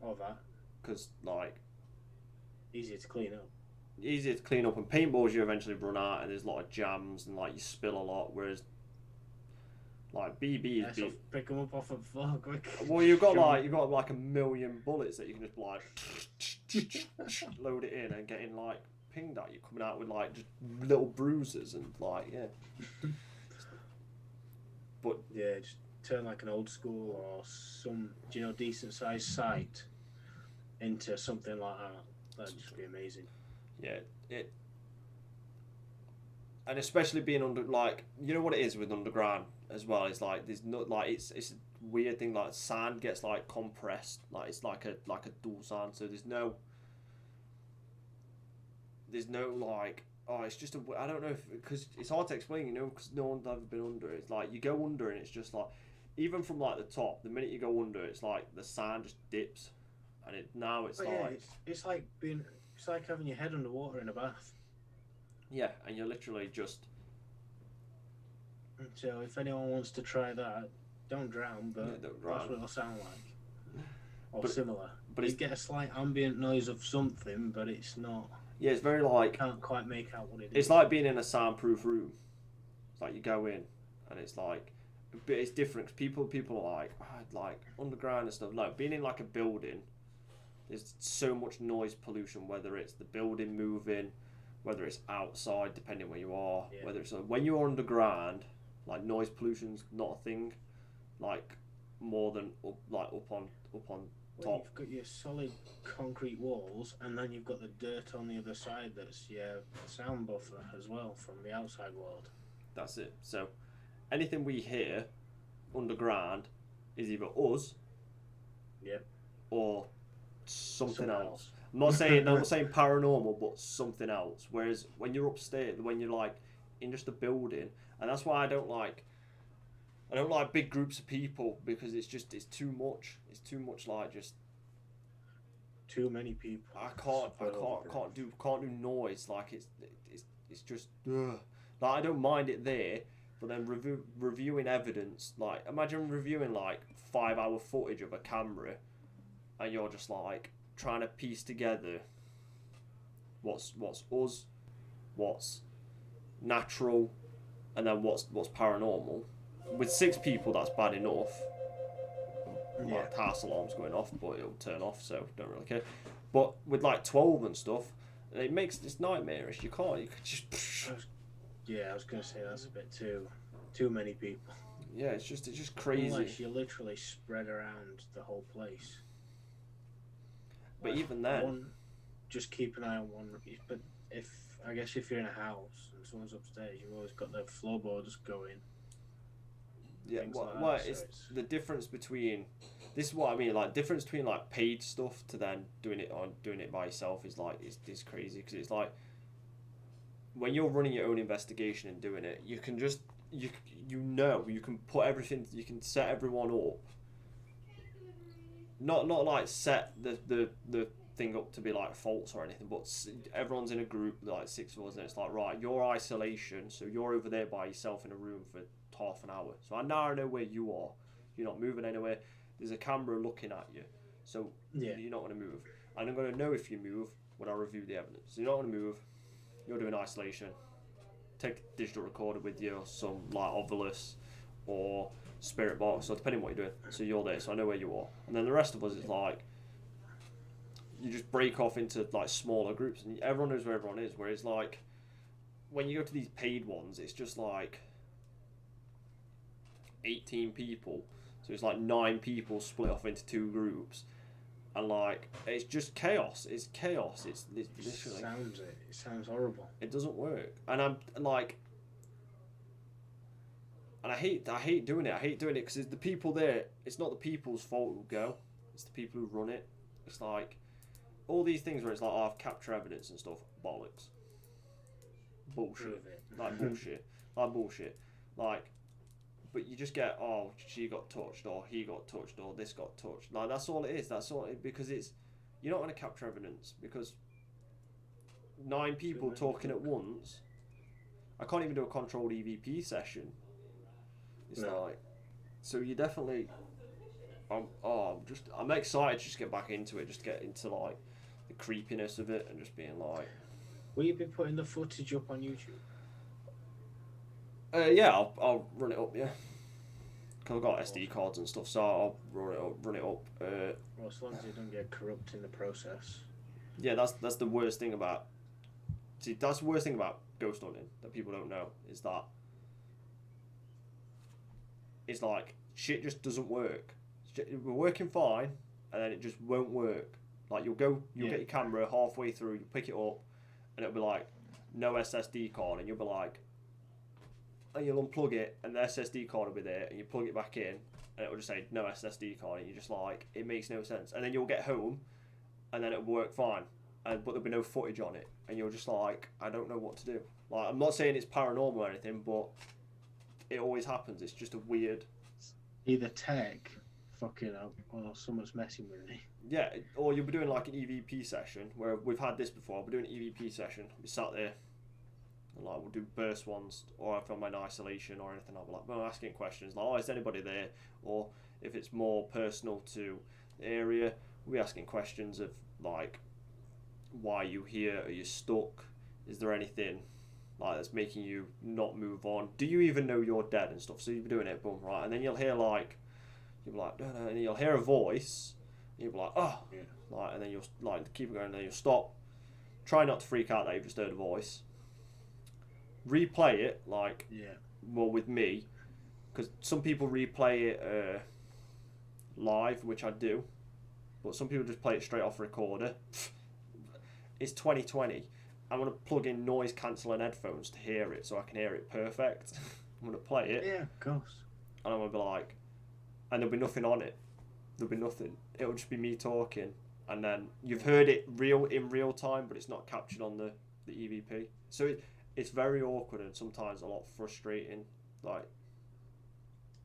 Or that. Because like, easier to clean up. Easier to clean up, and paintballs you eventually run out, and there's a lot of jams, and like you spill a lot. Whereas, like BBs, so pick them up off the floor quick. Well, you've got like a million bullets that you can just like load it in and getting like pinged at you, coming out with like just little bruises and like But yeah, just turn like an old school or some, you know, decent sized site into something like that. That'd just be amazing. Yeah, it, and especially being under, like, you know what it is with underground as well. It's like there's not like it's a weird thing, like sand gets like compressed, like it's like a dual sand. So there's no like, oh, it's just a, I don't know if, because it's hard to explain, you know, because no one's ever been under it. It's like you go under and it's just like, even from like the top, the minute you go under, it's like the sand just dips, and it's But like, yeah, it's like being, it's like having your head underwater in a bath. yeah, and you're literally just, So if anyone wants to try that, don't drown, yeah, but don't that's drown. what it'll sound like, or But similar. but You it's, get a slight ambient noise of something, but it's not. yeah, it's very like, Can't quite make out what it it's is. like being in a soundproof room. It's like you go in, and it's like, but it's different. 'Cause people are like, oh, like underground and stuff. Like being in like a building, there's so much noise pollution. Whether it's the building moving, whether it's outside, depending where you are. Yeah. Whether it's when you're underground, like noise pollution's not a thing. Like more than up on Well, top. you've got your solid concrete walls, and then you've got the dirt on the other side that's your sound buffer as well from the outside world. That's it. So anything we hear underground is either us, Yep. or something Something else. else. I'm not saying paranormal, but something else. Whereas when you're upstairs, when you're like in just a building, and that's why I don't like big groups of people, because it's too much. It's too much, like just Too many people. can't do noise, like it's just ugh. Like I don't mind it there, but then reviewing evidence, like imagine reviewing like 5 hour footage of a camera, and you're just like trying to piece together what's us, what's natural, and then what's paranormal. With 6 people, that's bad enough. Yeah. Like house alarm's going off, but it'll turn off, so don't really care. But with like 12 and stuff, it makes this nightmarish. You could just Yeah, I was gonna say that's a bit too many people. yeah, it's just crazy. Unless you're literally spread around the whole place. But Like, even then, just keep an eye on one. But I guess if you're in a house and someone's upstairs, you've always got the floorboards going. yeah, things what like that, so it's it's- the difference between, this is what I mean, like difference between like paid stuff to then doing it by yourself is like it's crazy, because it's like when you're running your own investigation and doing it, you can just you you can put everything, you can set everyone up, not like set the thing up to be like false or anything, but everyone's in a group like 6 of us, and it's like, right, your isolation, so you're over there by yourself in a room for half an hour, so I now know where you are, you're not moving anywhere, there's a camera looking at you, so Yeah. you're not going to move, and I'm going to know if you move when I review the evidence. So you're not going to move, you're doing isolation, take a digital recorder with you, or some like Ovilus or Spirit Box, so depending on what you're doing, so you're there, so I know where you are. And then the rest of us is like, you just break off into like smaller groups, and everyone knows where everyone is, whereas like when you go to these paid ones, it's just like 18 people, so it's like 9 people split off into 2 groups, and like it's just chaos. It's chaos. It's literally, It sounds horrible. it doesn't work, and I'm like, and I hate doing it. I hate doing it because the people there. It's not the people's fault who go. It's the people who run it. It's like all these things where it's like, oh, I've captured evidence and stuff. Bollocks. Bullshit. Prove it. Like bullshit. Like, but you just get, oh, she got touched, or he got touched, or this got touched. Like that's all it is. That's all it, because it's, you're not going to capture evidence because 9 people talking at once. I can't even do a controlled EVP session. It's No. like, so you definitely. I'm excited to just get back into it, just get into like the creepiness of it, and just being like, Will you be putting the footage up on YouTube? yeah, I'll run it up, yeah. Cause I've got SD cards and stuff, so I'll run it up. Well, as long as it doesn't get corrupt in the process. Yeah, that's the worst thing about. See, that's the worst thing about ghost hunting that people don't know, is that it's like shit just doesn't work. We're working fine, and then it just won't work. Like you'll Yeah. get your camera halfway through, you pick it up, and it'll be like no SSD card, and you'll be like, and you'll unplug it, and the SSD card will be there, and you plug it back in, and it will just say no SSD card, and you're just like, it makes no sense. And then you'll get home, and then it'll work fine, but there'll be no footage on it, and you're just like, I don't know what to do. Like, I'm not saying it's paranormal or anything, but it always happens. It's just a weird. Either tech fucking up or someone's messing with me. Yeah, or you'll be doing like an EVP session where we've had this before. We're doing an EVP session. We sat there, and like we'll do burst ones, or if I'm in isolation or anything, I'll be like, well, asking questions like, oh, is anybody there? Or if it's more personal to the area, we'll be asking questions of like, why are you here? Are you stuck? Is there anything like that's making you not move on? Do you even know you're dead and stuff? So you'll be doing it, boom, right? And then you'll hear like, you'll be like, and you'll hear a voice. You'll be like, oh, Yeah. like, and then you'll like keep going, and then you'll stop. Try not to freak out that you've just heard a voice. Replay it, like, Yeah. well, with me, because some people replay it live, which I do, but some people just play it straight off recorder. It's 2020. I'm gonna plug in noise cancelling headphones to hear it, so I can hear it perfect. I'm gonna play it, Yeah, of course. and I'm gonna be like, and there'll be nothing on it. There'll be nothing. It'll just be me talking, and then you've heard it in real time, but it's not captured on the EVP. So it's very awkward and sometimes a lot frustrating. Like,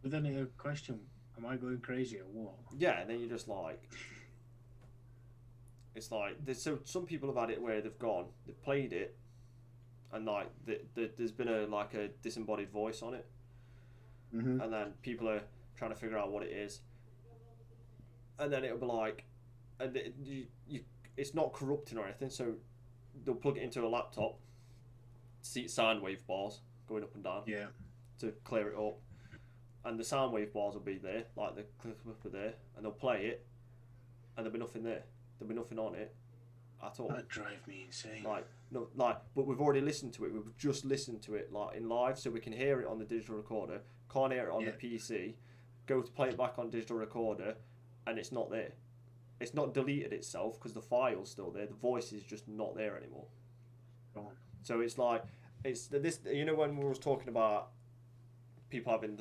But then a question: am I going crazy or what? yeah, and then you're just like, it's like so some people have had it where they've played it, and like there's been a disembodied voice on it, Mm-hmm. and then people are trying to figure out what it is, and then it'll be like, and it's not corrupting or anything, so they'll plug it into a laptop, see sine wave bars going up and down Yeah. to clear it up, and the sound wave bars will be there, like the clip up there, and they'll play it, and there'll be nothing there. There'll be nothing on it at all. That'd drive me insane. Like no, like, but we've already listened to it. We've just listened to it like in live, so we can hear it on the digital recorder. Can't hear it on the PC. Go to play it back on digital recorder, and it's not there. It's not deleted itself because the file's still there. The voice is just not there anymore. Gone. So it's like it's this. You know when we was talking about people having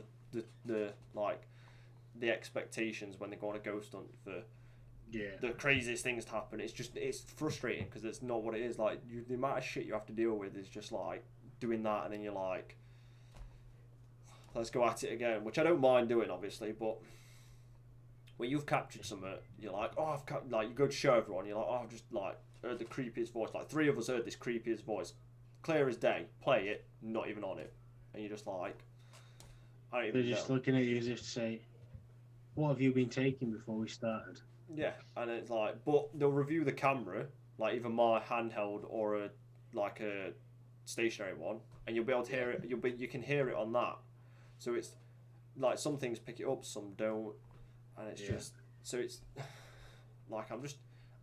the like the expectations when they go on a ghost hunt for Yeah. the craziest things to happen. It's frustrating because it's not what it is. Like the amount of shit you have to deal with is just like doing that, and then you're like, let's go at it again, which I don't mind doing, obviously, but when you've captured something, you're like, oh, like you go to show everyone, you're like, oh, I've just like heard the creepiest voice. Like 3 of us heard this creepiest voice, clear as day. Play it, not even on it, and you're just like, I don't They're even just know. looking at you as if to say, "What have you been taking before we started?" Yeah, and it's like, but they'll review the camera, like either my handheld or a stationary one, and you'll be able to hear it. You can hear it on that, so it's like some things pick it up, some don't, and it's just so it's like I'm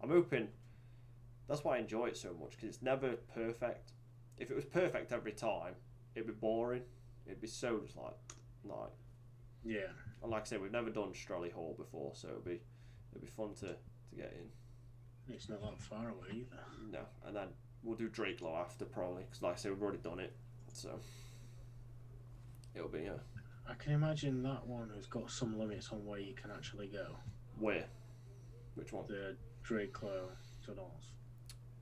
hoping. That's why I enjoy it so much because it's never perfect. If it was perfect every time, it'd be boring. It'd be so just like, Yeah. and like I said, we've never done Strolly Hall before, so it'd be fun to get in. It's not that far away either. No, and then we'll do Drakelow after probably because like I said, we've already done it, so it'll be I can imagine that one has got some limits on where you can actually go. where, which one? The Drakelow tunnels.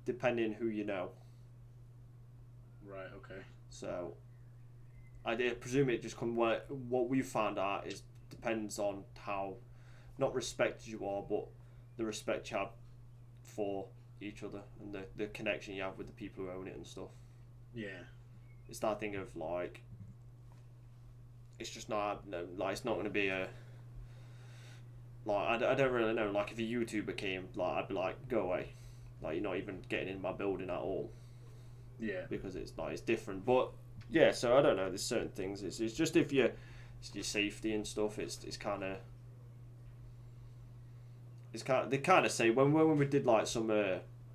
Depending who you know. Right. Okay. So I presume it just what we've found out is depends on how not respected you are, but the respect you have for each other and the connection you have with the people who own it and stuff. Yeah. It's that thing of like, it's just not like it's not going to be a like I don't really know, like if a YouTuber came, like I'd be like, go away, like you're not even getting in my building at all, Yeah. because it's like it's different. But yeah, so I don't know, there's certain things, it's just if you it's your safety and stuff, it's kind of they kind of say when we did like some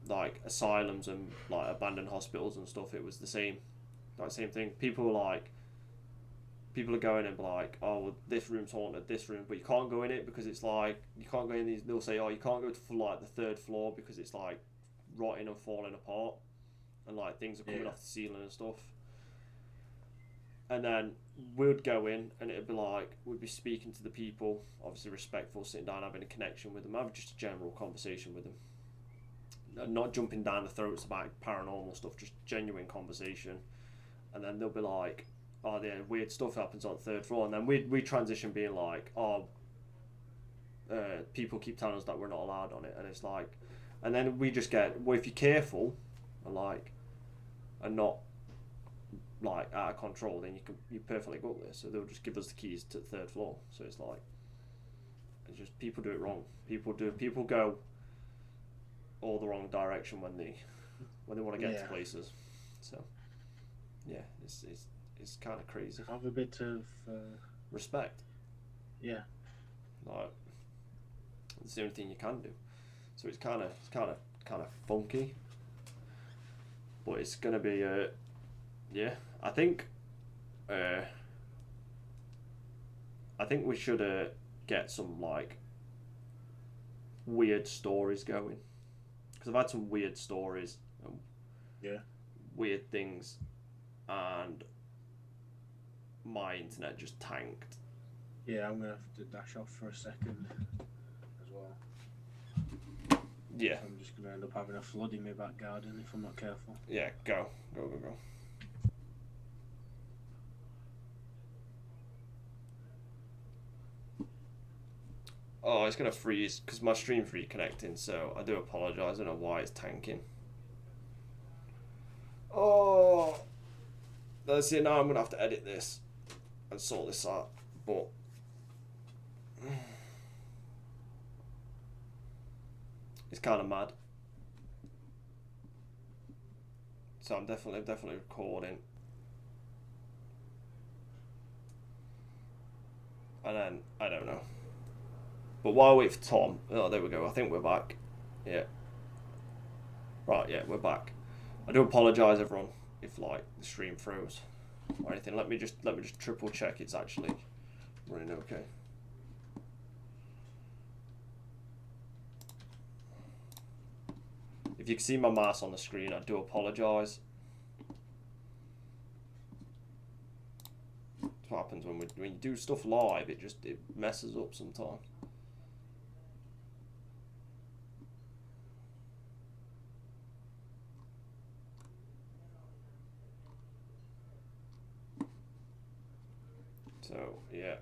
like asylums and like abandoned hospitals and stuff, it was the same thing. People are going and be like, oh well, this room's haunted, this room, but you can't go in it because it's like you can't go in these. They'll say, oh, you can't go to like the 3rd floor because it's like rotting and falling apart. and like things are coming Yeah. off the ceiling and stuff. And then we'd go in, and it'd be like we'd be speaking to the people, obviously respectful, sitting down, having a connection with them, having just a general conversation with them, not jumping down the throats about paranormal stuff, just genuine conversation. And then they'll be like, "Oh, yeah, weird stuff happens on the third floor," and then we transition being like, "Oh, people keep telling us that we're not allowed on it," and it's like, and then we just get, well, if you're careful, and like, and not like out of control, then you perfectly go up there. So they'll just give us the keys to the third floor. So it's like, it's just people do it wrong. People go all the wrong direction when they want to get to places. So yeah, it's kind of crazy. Have a bit of respect. Yeah. Like, it's the only thing you can do. So it's kind of funky, but it's gonna be yeah. I think we should get some like weird stories going, because I've had some weird stories and weird things, and my internet just tanked. Yeah, I'm gonna have to dash off for a second as well. Yeah. I'm just gonna end up having a flood in my back garden if I'm not careful. Yeah, go. Oh, it's gonna freeze because my stream's reconnecting, so I do apologise. I don't know why it's tanking. Oh, let's see. Now I'm gonna have to edit this and sort this out, but it's kind of mad. So I'm definitely recording, and then I don't know. But while I wait for Tom, oh, there we go. I think we're back. Yeah. Right, yeah, we're back. I do apologise, everyone, if like the stream froze or anything. Let me just triple check it's actually running okay. If you can see my mouse on the screen, I do apologise. That's what happens when you do stuff live. It messes up sometimes. So, yeah.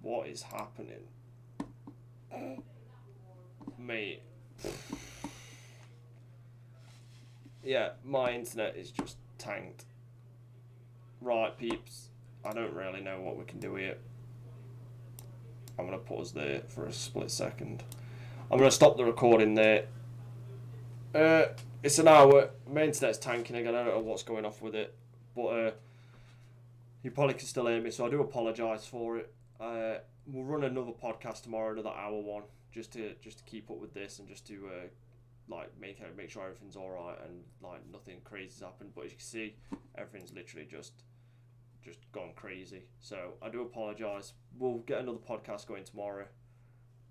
What is happening? Mate. Yeah, my internet is just tanked. Right, peeps. I don't really know what we can do here. I'm going to pause there for a split second. I'm going to stop the recording there. It's an hour. My internet's tanking again. I don't know what's going off with it. But you probably can still hear me, so I do apologise for it. We'll run another podcast tomorrow, another hour one, just to keep up with this and just to like make sure everything's all right and like nothing crazy's happened. But as you can see, everything's literally just gone crazy. So I do apologise. We'll get another podcast going tomorrow,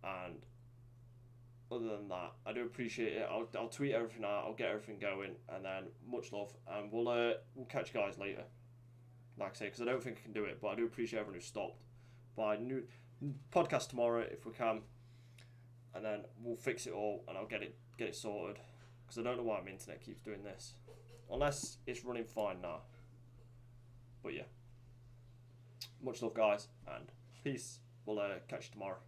and other than that, I do appreciate it. I'll tweet everything out. I'll get everything going, and then much love, and we'll catch you guys later. Like I say, because I don't think I can do it, but I do appreciate everyone who stopped. By new podcast tomorrow if we can, and then we'll fix it all, and I'll get it sorted. Because I don't know why my internet keeps doing this, unless it's running fine now. But yeah, much love, guys, and peace. We'll catch you tomorrow.